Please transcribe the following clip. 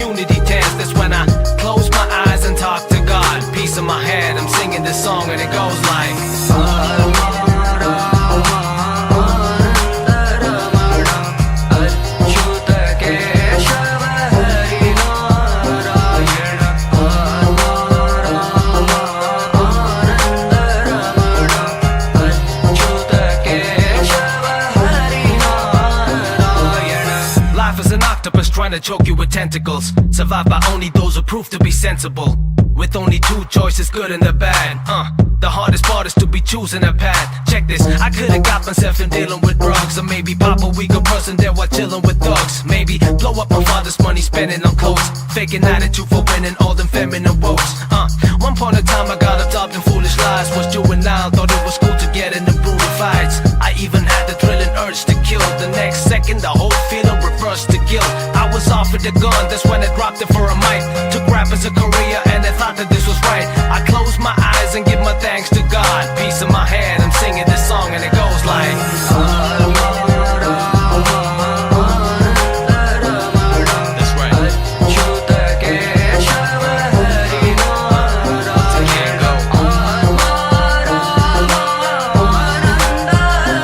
opportunity tends. That's when I close my eyes and talk to God. Peace in my head, I'm singing this song and it goes like octopus trying to choke you with tentacles. Survived by only those who prove to be sensible. With only two choices, good and the bad. The hardest part is to be choosing a path. Check this, I could've got myself in dealing with drugs. Or maybe pop a weaker person there while chilling with thugs. Maybe blow up my father's money spending on clothes. Faking attitude for winning all them feminine woes. One point in time I got absorbed in foolish lies. Was juvenile, thought it was cool to get into brutal fights. I even had the thrilling urge to kill. The next second the whole feeling reversed to guilt. I was offered a gun, that's when I dropped it for a mic. Took rap as a career and I thought that this was right. I closed my eyes and give my thanks to